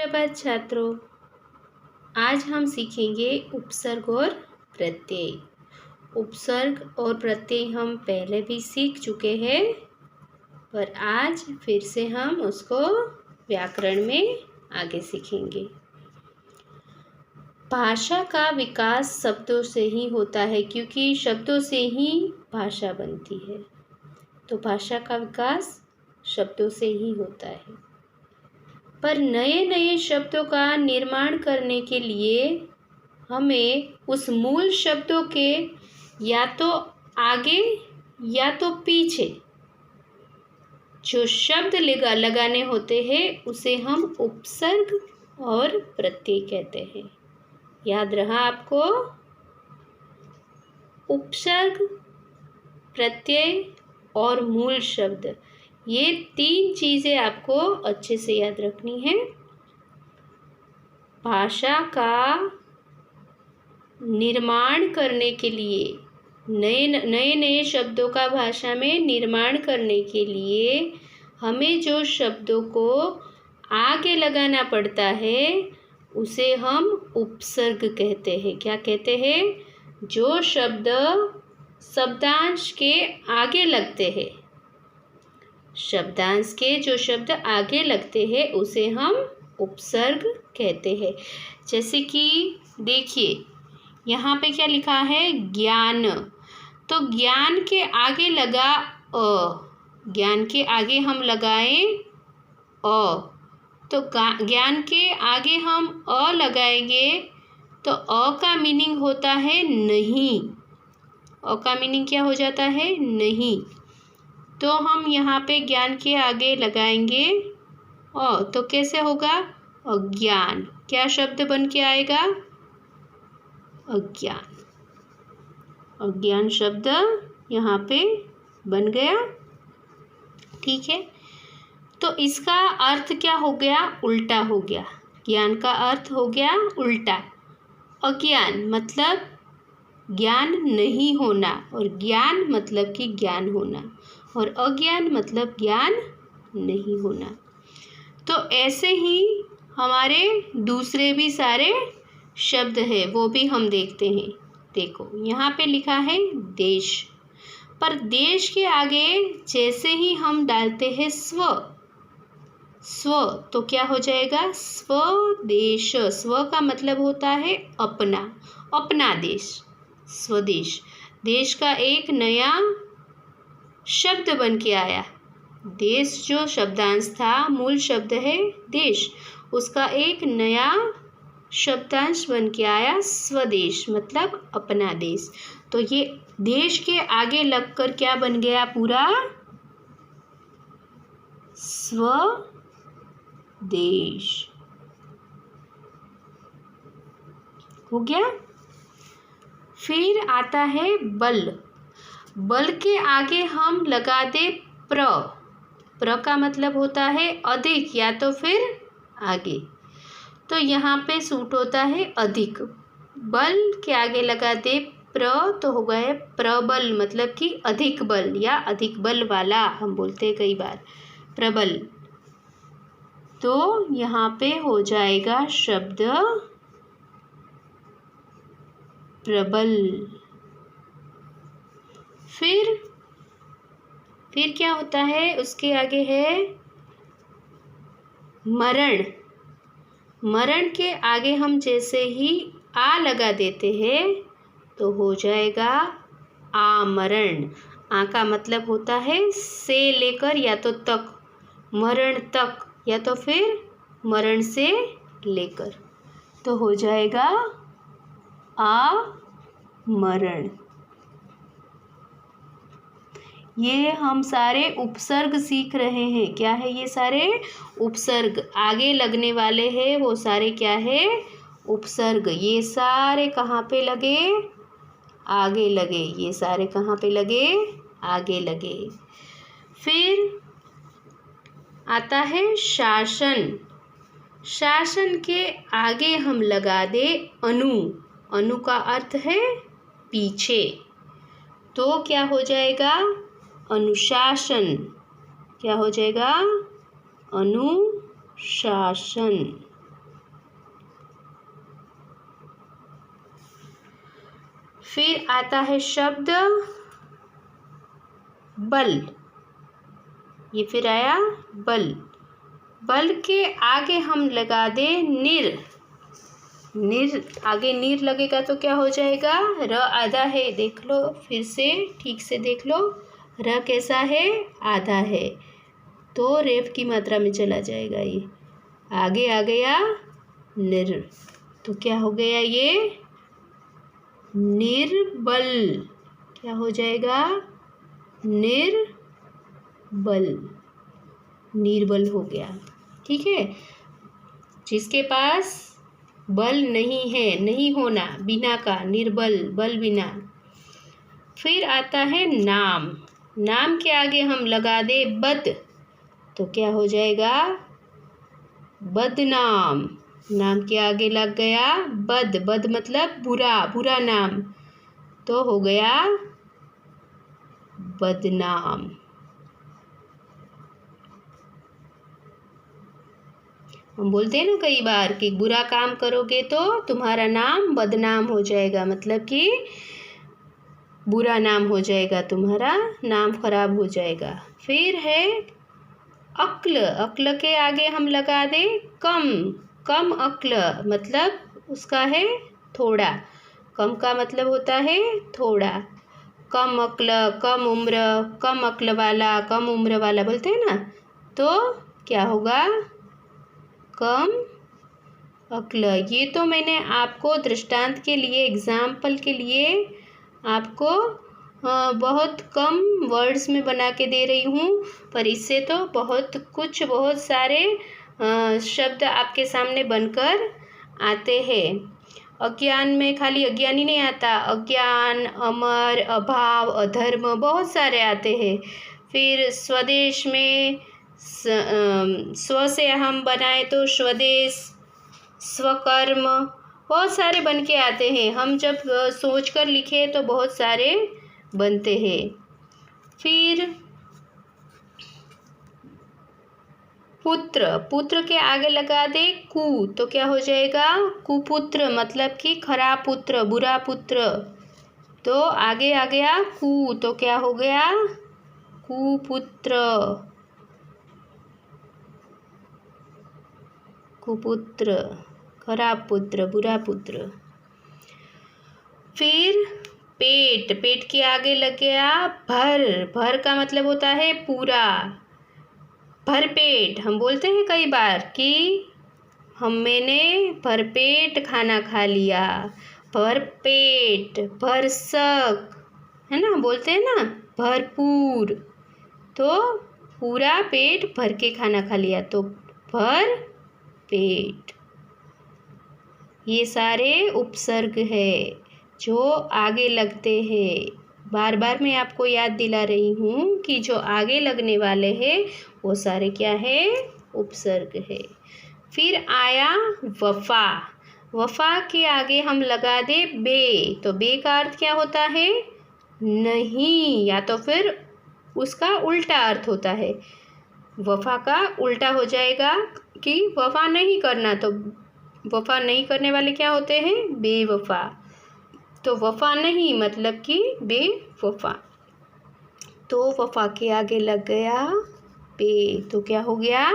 सुप्रभात छात्रों। आज हम सीखेंगे उपसर्ग और प्रत्यय। उपसर्ग और प्रत्यय हम पहले भी सीख चुके हैं, पर आज फिर से हम उसको व्याकरण में आगे सीखेंगे। भाषा का विकास शब्दों से ही होता है, क्योंकि शब्दों से ही भाषा बनती है। तो भाषा का विकास शब्दों से ही होता है, पर नए नए शब्दों का निर्माण करने के लिए हमें उस मूल शब्दों के या तो आगे या तो पीछे जो शब्द लगाने होते हैं उसे हम उपसर्ग और प्रत्यय कहते हैं। याद रहा आपको? उपसर्ग, प्रत्यय और मूल शब्द, ये तीन चीज़ें आपको अच्छे से याद रखनी है। भाषा का निर्माण करने के लिए, नए शब्दों का भाषा में निर्माण करने के लिए हमें जो शब्दों को आगे लगाना पड़ता है उसे हम उपसर्ग कहते हैं। क्या कहते हैं? जो शब्द शब्दांश के आगे लगते हैं, शब्दांश के जो शब्द आगे लगते हैं उसे हम उपसर्ग कहते हैं। जैसे कि देखिए, यहाँ पे क्या लिखा है? ज्ञान। तो ज्ञान के आगे लगा अ, ज्ञान के आगे हम लगाएं अ, तो ज्ञान के आगे हम अ लगाएंगे तो अ का मीनिंग होता है नहीं। अ का मीनिंग क्या हो जाता है? नहीं। तो हम यहाँ पे ज्ञान के आगे लगाएंगे तो कैसे होगा? अज्ञान। क्या शब्द बन के आएगा? अज्ञान। अज्ञान शब्द यहाँ पे बन गया। ठीक है, तो इसका अर्थ क्या हो गया? उल्टा हो गया। ज्ञान का अर्थ हो गया उल्टा। अज्ञान मतलब ज्ञान नहीं होना, और ज्ञान मतलब कि ज्ञान होना, और अज्ञान मतलब ज्ञान नहीं होना। तो ऐसे ही हमारे दूसरे भी सारे शब्द हैं, वो भी हम देखते हैं। देखो, यहाँ पे लिखा है देश, पर देश के आगे जैसे ही हम डालते हैं स्व, तो क्या हो जाएगा? स्वदेश। स्व का मतलब होता है अपना, अपना देश, स्वदेश। देश का एक नया शब्द बन के आया। देश जो शब्दांश था, मूल शब्द है देश, उसका एक नया शब्दांश बन के आया स्वदेश, मतलब अपना देश। तो ये देश के आगे लगकर क्या बन गया? पूरा स्वदेश। हो गया। फिर आता है बल। बल के आगे हम लगा दे प्र। प्र का मतलब होता है अधिक या तो फिर आगे, तो यहाँ पे सूट होता है अधिक। बल के आगे लगा दे प्र तो हो गया प्रबल, मतलब कि अधिक बल या अधिक बल वाला, हम बोलते हैं कई बार प्रबल। तो यहाँ पे हो जाएगा शब्द प्रबल। फिर क्या होता है? उसके आगे है मरण। मरण के आगे हम जैसे ही आ लगा देते हैं तो हो जाएगा आमरण। आ का मतलब होता है से लेकर या तो तक, मरण तक, या तो फिर मरण से लेकर, तो हो जाएगा आमरण। ये हम सारे उपसर्ग सीख रहे हैं। क्या है? ये सारे उपसर्ग आगे लगने वाले हैं, वो सारे क्या है? उपसर्ग। ये सारे कहाँ पे लगे? आगे लगे। ये सारे कहाँ पे लगे? आगे लगे। फिर आता है शासन। शासन के आगे हम लगा दे अनु। अनु का अर्थ है पीछे, तो क्या हो जाएगा? अनुशासन। क्या हो जाएगा? अनुशासन। फिर आता है शब्द बल। ये फिर आया बल। बल के आगे हम लगा दे निर। निर आगे नीर लगेगा तो क्या हो जाएगा? र आधा है, देख लो फिर से, ठीक से देख लो। र कैसा है? आधा है, तो रेफ की मात्रा में चला जाएगा। ये आगे आ गया निर, तो क्या हो गया? ये निर्बल। क्या हो जाएगा? निर्बल। निर्बल हो गया। ठीक है। जिसके पास बल नहीं है, नहीं होना, बिना का, निर्बल, बल बिना। फिर आता है नाम। नाम के आगे हम लगा दे बद, तो क्या हो जाएगा? बदनाम। नाम के आगे लग गया बद। बद मतलब बुरा, बुरा नाम, तो हो गया बदनाम। हम बोलते हैं ना कई बार कि बुरा काम करोगे तो तुम्हारा नाम बदनाम हो जाएगा, मतलब कि बुरा नाम हो जाएगा, तुम्हारा नाम खराब हो जाएगा। फिर है अक्ल। अक्ल के आगे हम लगा दे कम। कम अक्ल मतलब उसका है थोड़ा। कम का मतलब होता है थोड़ा। कम अक्ल, कम उम्र, कम अक्ल वाला, कम उम्र वाला बोलते हैं ना, तो क्या होगा? कम अक्ल। ये तो मैंने आपको दृष्टांत के लिए, एग्जाम्पल के लिए आपको बहुत कम वर्ड्स में बना के दे रही हूँ, पर इससे तो बहुत कुछ, बहुत सारे शब्द आपके सामने बनकर आते हैं। अज्ञान में खाली अज्ञान ही नहीं आता, अज्ञान, अमर, अभाव, अधर्म, बहुत सारे आते हैं। फिर स्वदेश में स्व से हम बनाए तो स्वदेश, स्वकर्म, बहुत सारे बन के आते हैं। हम जब सोच कर लिखे तो बहुत सारे बनते हैं। फिर पुत्र। पुत्र के आगे लगा दे कु, तो क्या हो जाएगा? कुपुत्र, मतलब कि खराब पुत्र, बुरा पुत्र, तो आगे आ गया कु, तो क्या हो गया? कुपुत्र। कुपुत्र, खराब पुत्र, बुरा पुत्र। फिर पेट। पेट के आगे लग गया भर। भर का मतलब होता है पूरा, भरपेट। हम बोलते हैं कई बार कि मैंने भरपेट खाना खा लिया, भरपेट, भरसक, है ना, बोलते हैं ना, भरपूर, तो पूरा पेट भर के खाना खा लिया, तो भर पेट। ये सारे उपसर्ग है जो आगे लगते हैं। बार बार मैं आपको याद दिला रही हूँ कि जो आगे लगने वाले हैं वो सारे क्या है? उपसर्ग है। फिर आया वफा। वफा के आगे हम लगा दे बे, तो बे का अर्थ क्या होता है? नहीं, या तो फिर उसका उल्टा अर्थ होता है। वफा का उल्टा हो जाएगा कि वफा नहीं करना, तो वफा नहीं करने वाले क्या होते हैं? बेवफा। तो वफा नहीं मतलब कि बेवफा, तो वफा के आगे लग गया बे, तो क्या हो गया?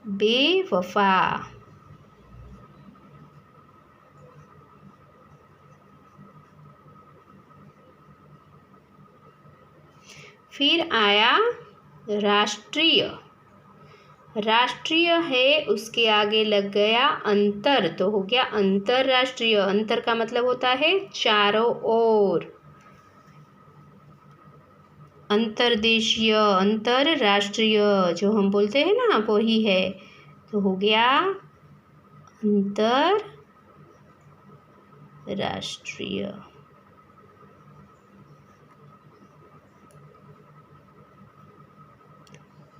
बेवफा। फिर आया राष्ट्रीय। राष्ट्रीय है, उसके आगे लग गया अंतर, तो हो गया अंतरराष्ट्रीय। अंतर का मतलब होता है चारों ओर। अंतर्देशीय, अंतरराष्ट्रीय जो हम बोलते हैं ना, वही है, तो हो गया अंतरराष्ट्रीय।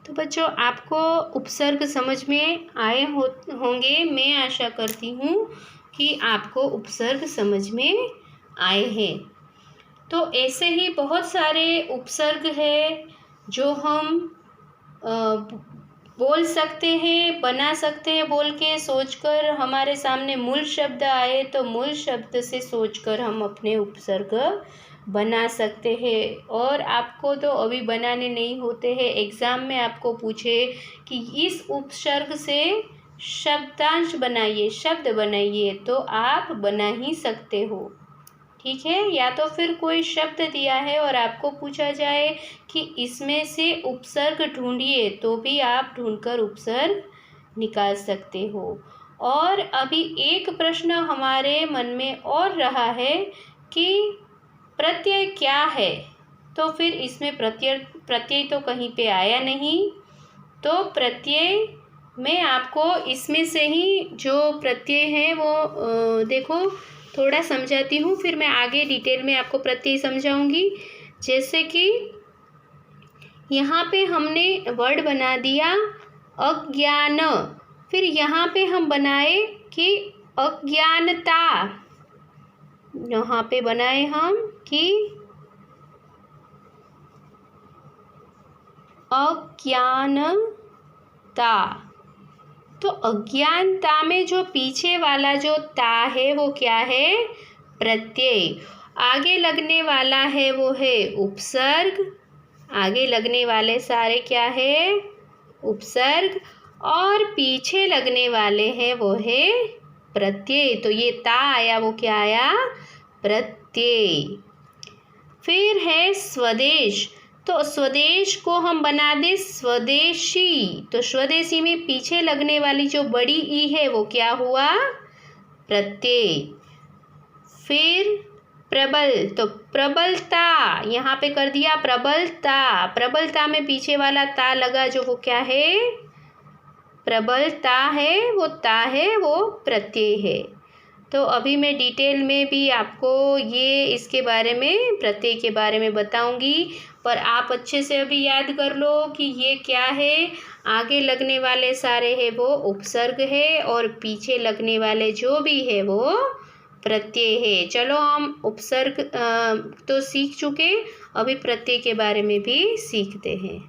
तो बच्चों, आपको उपसर्ग समझ में आए होंगे। मैं आशा करती हूँ कि आपको उपसर्ग समझ में आए हैं। तो ऐसे ही बहुत सारे उपसर्ग है जो हम बोल सकते हैं, बना सकते हैं बोल के सोचकर हमारे सामने मूल शब्द आए तो मूल शब्द से सोचकर हम अपने उपसर्ग बना सकते हैं। और आपको तो अभी बनाने नहीं होते हैं, एग्ज़ाम में आपको पूछे कि इस उपसर्ग से शब्दांश बनाइए, शब्द बनाइए, तो आप बना ही सकते हो। ठीक है, या तो फिर कोई शब्द दिया है और आपको पूछा जाए कि इसमें से उपसर्ग ढूंढिए, तो भी आप ढूंढकर उपसर्ग निकाल सकते हो। और अभी एक प्रश्न हमारे मन में और रहा है कि प्रत्यय क्या है, तो फिर इसमें प्रत्यय तो कहीं पे आया नहीं, तो प्रत्यय में आपको इसमें से ही जो प्रत्यय है वो देखो थोड़ा समझाती हूँ, फिर मैं आगे डिटेल में आपको प्रत्यय समझाऊंगी। जैसे कि यहाँ पे हमने वर्ड बना दिया अज्ञान, फिर यहाँ पे हम बनाए कि अज्ञानता, यहाँ पे बनाए हम कि अज्ञानता। तो अज्ञानता में जो पीछे वाला जो ता है वो क्या है, प्रत्यय। आगे लगने वाला है वो है उपसर्ग, आगे लगने वाले सारे क्या है, उपसर्ग, और पीछे लगने वाले हैं वो है प्रत्यय। तो ये ता आया वो क्या आया, प्रत्यय। फिर है स्वदेश, तो स्वदेश को हम बना दे स्वदेशी, तो स्वदेशी में पीछे लगने वाली जो बड़ी ई है वो क्या हुआ, प्रत्यय। फिर प्रबल, तो प्रबलता यहाँ पे कर दिया प्रबलता, प्रबलता में पीछे वाला ता लगा जो वो क्या है, प्रबलता है, वो ता है वो प्रत्यय है। तो अभी मैं डिटेल में भी आपको ये इसके बारे में प्रत्यय के बारे में बताऊंगी, पर आप अच्छे से अभी याद कर लो कि ये क्या है। आगे लगने वाले सारे हैं वो उपसर्ग है और पीछे लगने वाले जो भी है वो प्रत्यय है। चलो हम उपसर्ग तो सीख चुके, अभी प्रत्यय के बारे में भी सीखते हैं।